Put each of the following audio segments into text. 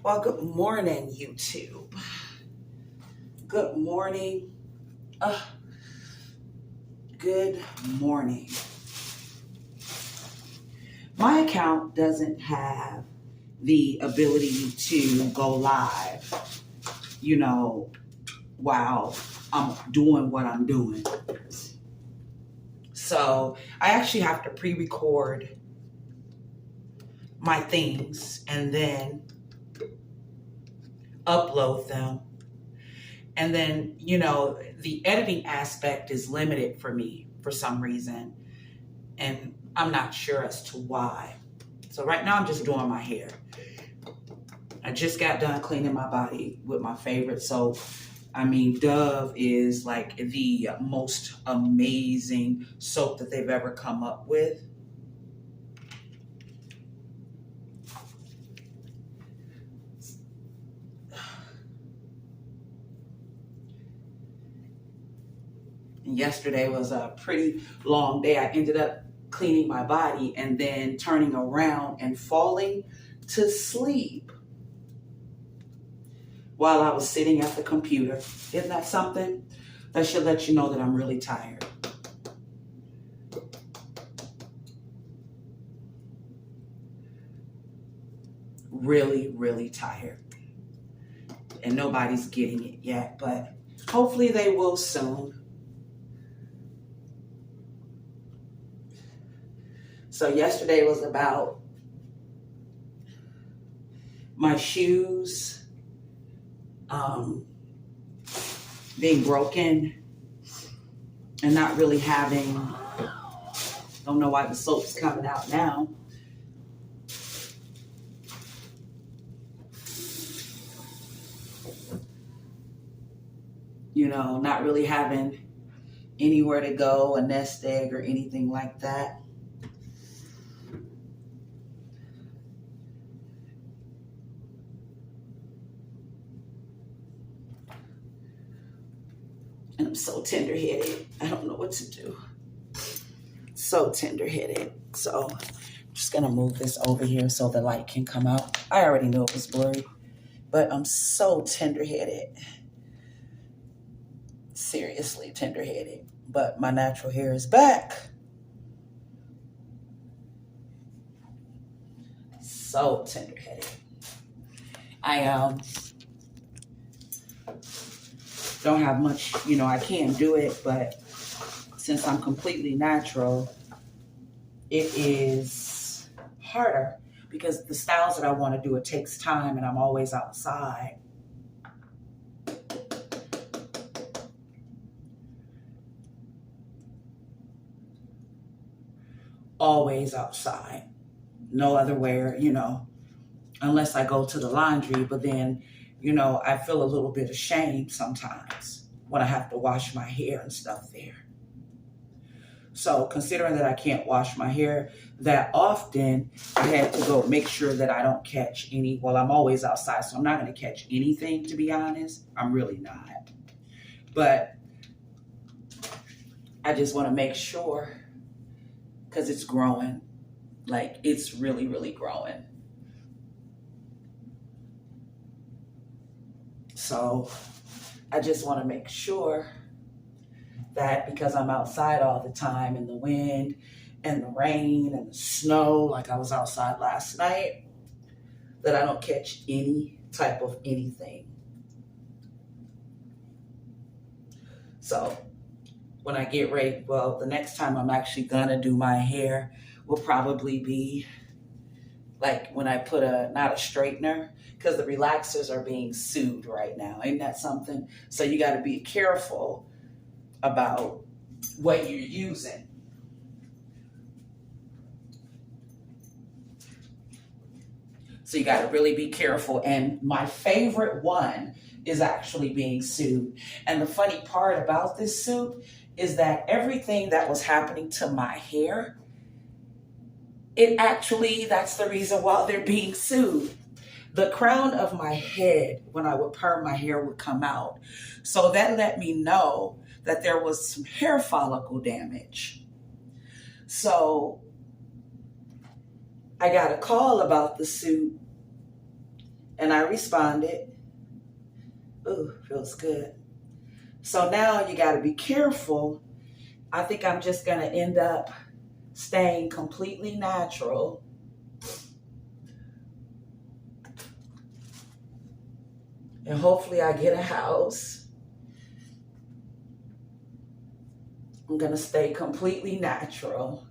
Well, good morning, YouTube. Good morning. Uh, good morning. My account doesn't have the ability to go live, while I'm doing what I'm doing. So I actually have to pre-record my things and then upload them. And then, the editing aspect is limited for me for some reason. And I'm not sure as to why. So right now I'm just doing my hair. I just got done cleaning my body with my favorite soap. Dove is like the most amazing soap that they've ever come up with. And yesterday was a pretty long day. I ended up cleaning my body and then turning around and falling to sleep while I was sitting at the computer. Isn't that something? That should let you know that I'm really tired. Really, really tired. And nobody's getting it yet, but hopefully they will soon. So yesterday was about my shoes being broken and not really having, don't know why the soap's coming out now. Not really having anywhere to go, a nest egg or anything like that. And I'm so tender-headed. I don't know what to do. So tender-headed. So I'm just going to move this over here so the light can come out. I already knew it was blurry, but I'm so tender-headed. Seriously tender-headed. But my natural hair is back. So tender-headed. I don't have much, I can't do it, but since I'm completely natural, it is harder because the styles that I want to do, it takes time and I'm always outside. Always outside. No other where, unless I go to the laundry, but then, I feel a little bit ashamed sometimes when I have to wash my hair and stuff there. So considering that I can't wash my hair that often, I had to go make sure that I don't catch any, well, I'm always outside, so I'm not going to catch anything, to be honest. I'm really not. But I just want to make sure because it's growing. Like, it's really, really growing. So I just want to make sure that because I'm outside all the time in the wind and the rain and the snow, like I was outside last night, that I don't catch any type of anything. So when I get ready, well, the next time I'm actually gonna do my hair will probably be like when I put not a straightener, because the relaxers are being sued right now. Ain't that something? So you got to be careful about what you're using. So you got to really be careful. And my favorite one is actually being sued. And the funny part about this suit is that everything that was happening to my hair, that's the reason why they're being sued. The crown of my head, when I would perm my hair, would come out. So that let me know that there was some hair follicle damage. So I got a call about the suit And I responded. Ooh, feels good. So now you got to be careful. I think I'm just going to end up staying completely natural. And hopefully I get a house. I'm going to stay completely natural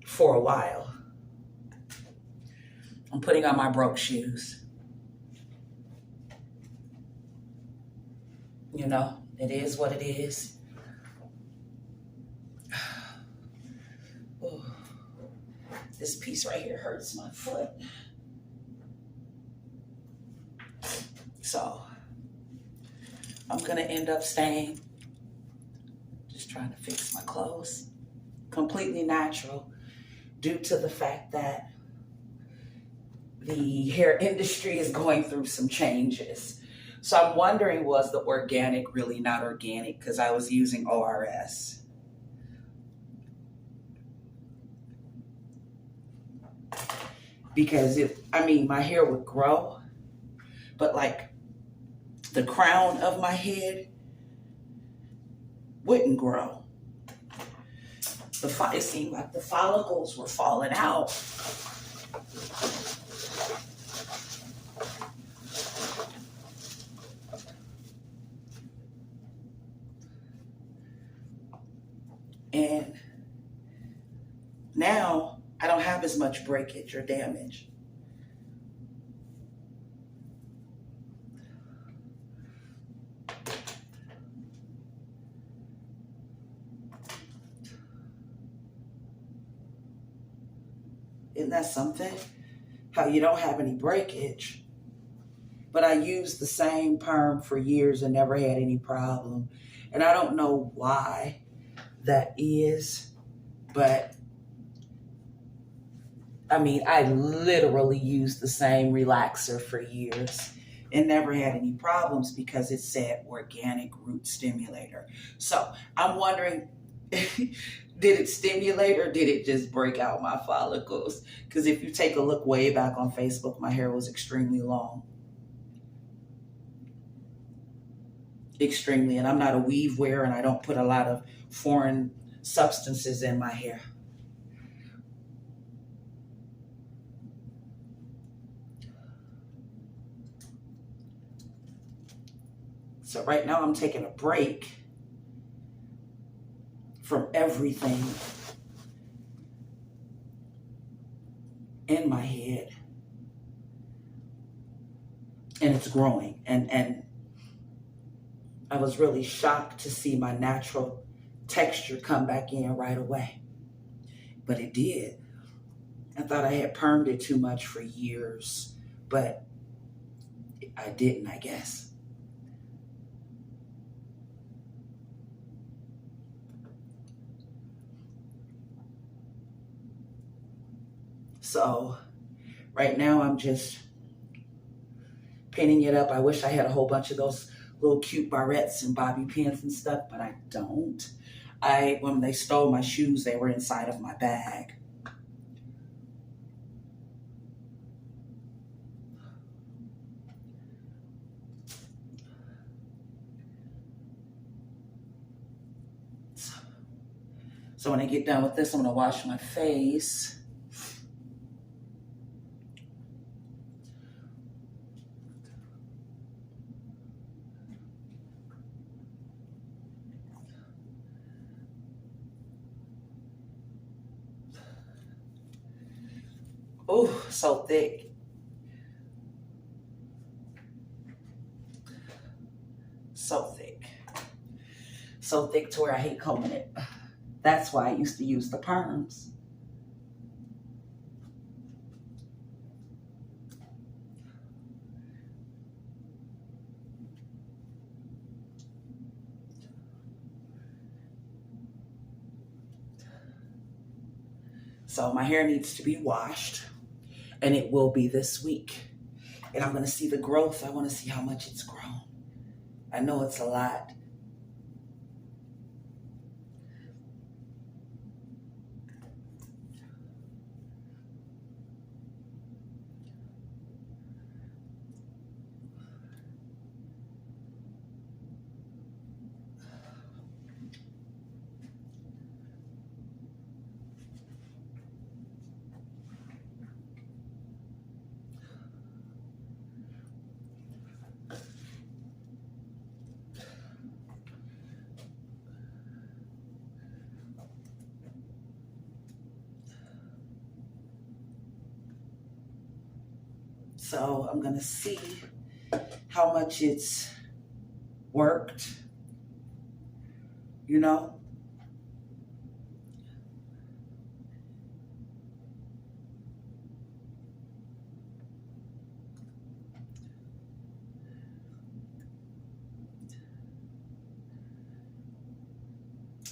for a while. I'm putting on my broke shoes. You know, it is what it is. Ooh, this piece right here hurts my foot. So I'm going to end up staying, just trying to fix my clothes, completely natural due to the fact that the hair industry is going through some changes. So I'm wondering, was the organic really not organic? Because I was using ORS. Because my hair would grow, but like the crown of my wouldn't grow. It seemed like the follicles were falling out. And now I don't have as much breakage or damage. Isn't that something? How you don't have any breakage. But I used the same perm for years and never had any problem. And I don't know why that is, but I literally used the same relaxer for years and never had any problems because it said organic root stimulator. So I'm wondering, did it stimulate or did it just break out my follicles? Because if you take a look way back on Facebook, my hair was extremely long. Extremely. And I'm not a weave wearer and I don't put a lot of foreign substances in my hair. So right now I'm taking a break from everything in my head. And it's growing. And I was really shocked to see my natural texture come back in right away. But it did. I thought I had permed it too much for years, but I didn't, I guess. So right now I'm just pinning it up. I wish I had a whole bunch of those little cute barrettes and bobby pins and stuff, but I don't. When they stole my shoes, they were inside of my bag. So when I get done with this, I'm gonna wash my face. Oh, so thick. So thick. So thick to where I hate combing it. That's why I used to use the perms. So my hair needs to be washed, and it will be this week. And I'm gonna see the growth. I wanna see how much it's grown. I know it's a lot. So I'm gonna see how much it's worked, you know.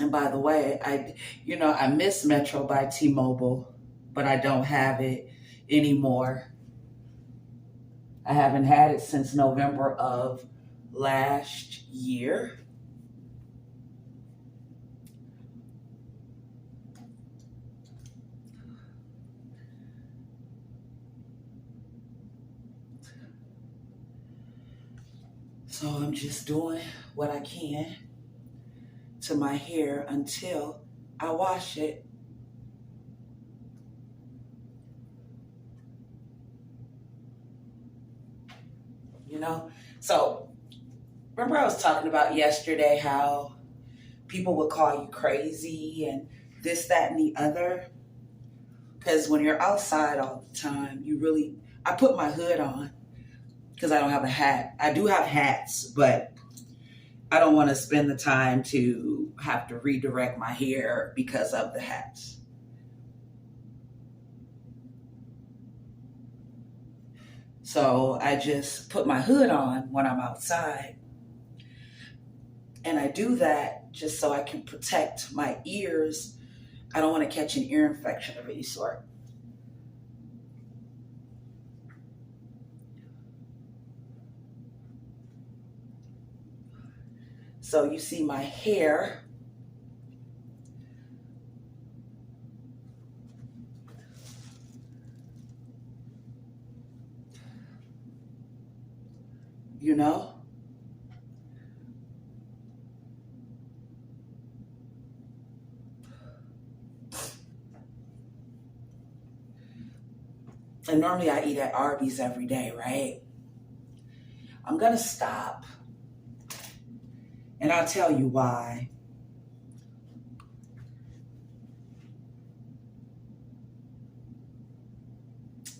And by the way, I miss Metro by T-Mobile, but I don't have it anymore. I haven't had it since November of last year. So I'm just doing what I can to my hair until I wash it. You know? So remember I was talking about yesterday how people would call you crazy and this, that, and the other? Because when you're outside all the time, I put my hood on because I don't have a hat. I do have hats, but I don't want to spend the time to have to redirect my hair because of the hats. So I just put my hood on when I'm outside. And I do that just so I can protect my ears. I don't want to catch an ear infection of any sort. So you see my hair. You know? And normally I eat at Arby's every day, right? I'm going to stop. And I'll tell you why.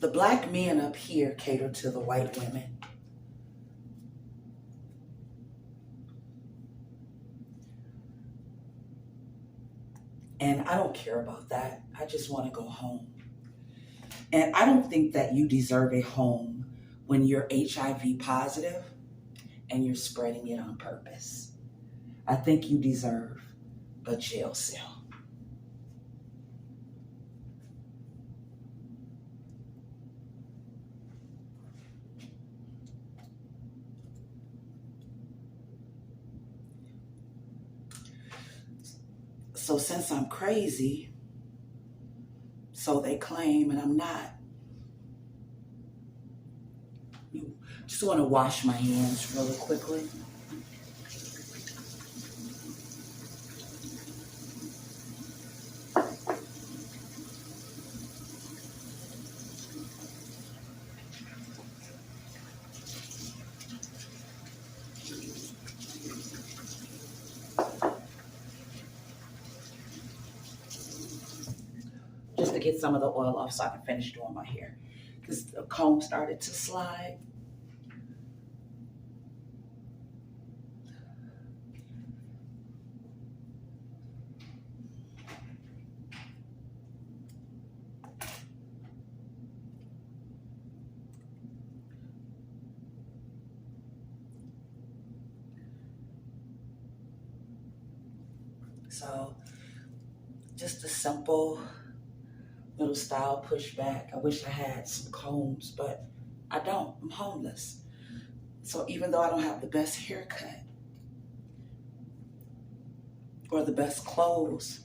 The black men up here cater to the white women. And I don't care about that. I just want to go home. And I don't think that you deserve a home when you're HIV positive and you're spreading it on purpose. I think you deserve a jail cell. So since I'm crazy, so they claim, and I'm not, you just want to wash my hands really quickly. Just to get some of the oil off so I can finish doing my hair. Because the comb started to slide. So just a simple little style pushback. I wish I had some combs, but I don't. I'm homeless. So even though I don't have the best haircut or the best clothes,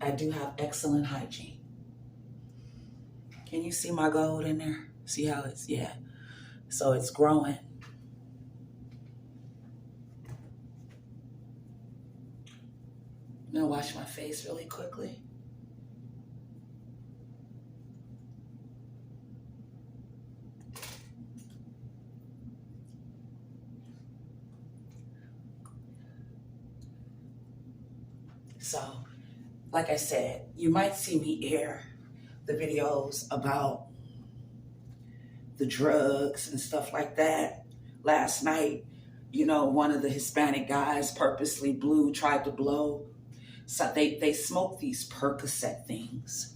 I do have excellent hygiene. Can you see my gold in there? See how it's, yeah. So it's growing. I'm gonna wash my face really quickly. So, like I said, you might see me air the videos about the drugs and stuff like that. Last night, one of the Hispanic guys purposely tried to blow. So they smoke these Percocet things.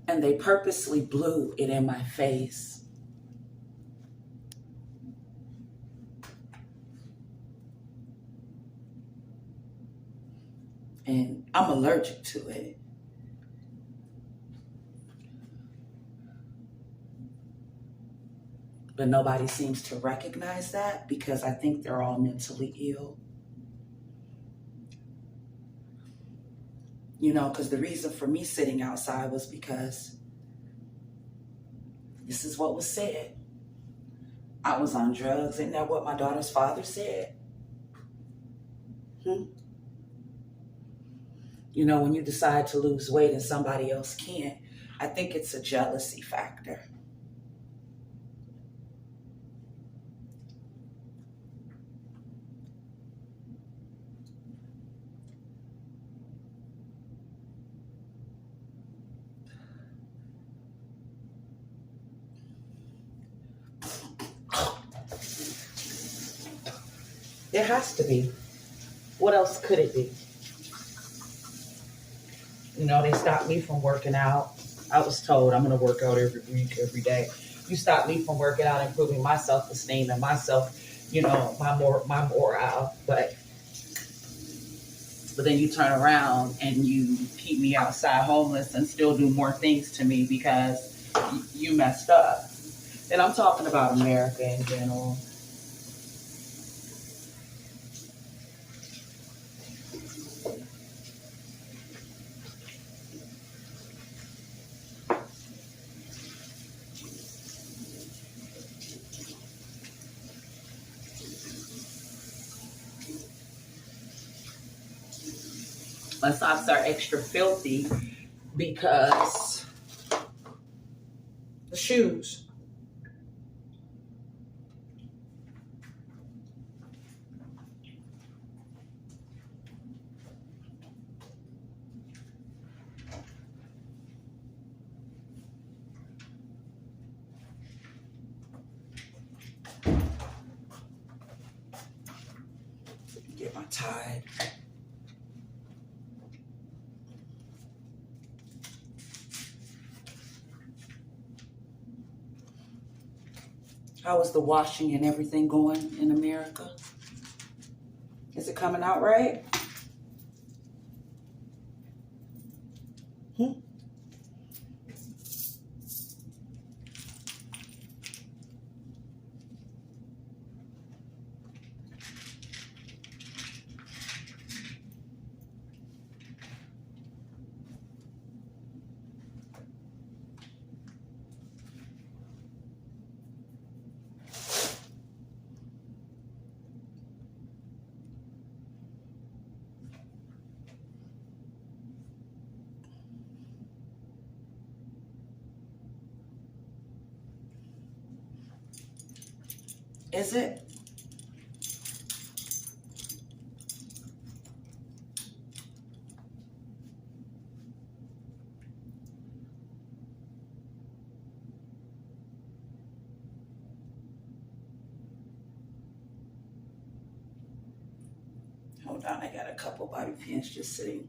And they purposely blew it in my face. And I'm allergic to it. But nobody seems to recognize that because I think they're all mentally ill. Because the reason for me sitting outside was because this is what was said. I was on drugs. Isn't that what my daughter's father said? When you decide to lose weight and somebody else can't, I think it's a jealousy factor. There has to be. What else could it be? They stopped me from working out. I was told I'm going to work out every week, every day. You stop me from working out, improving my self-esteem and myself, my morale. But then you turn around and you keep me outside homeless and still do more things to me because you messed up. And I'm talking about America in general. My socks are extra filthy because the shoes. Get my tie. How is the washing and everything going in America? Is it coming out right? Is it? Hold on, I got a couple bobby pins just sitting.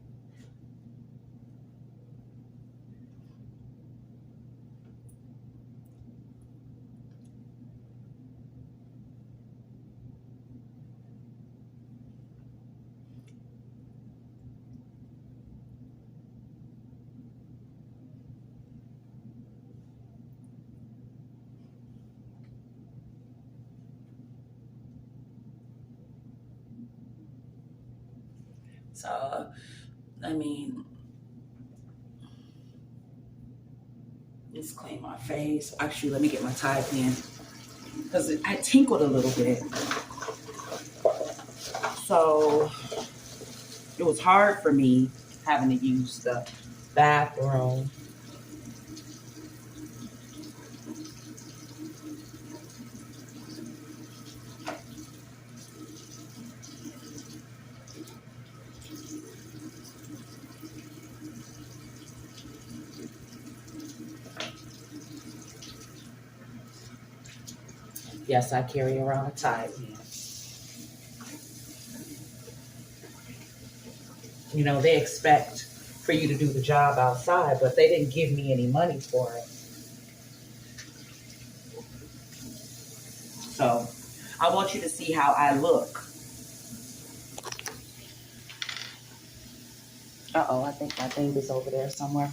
So, let's clean my face. Actually, let me get my tie pin because I tinkled a little bit. So, it was hard for me having to use the bathroom. Yes, I carry around a tie pen. You know, they expect for you to do the job outside, but they didn't give me any money for it. So I want you to see how I look. Uh-oh, I think my thing is over there somewhere.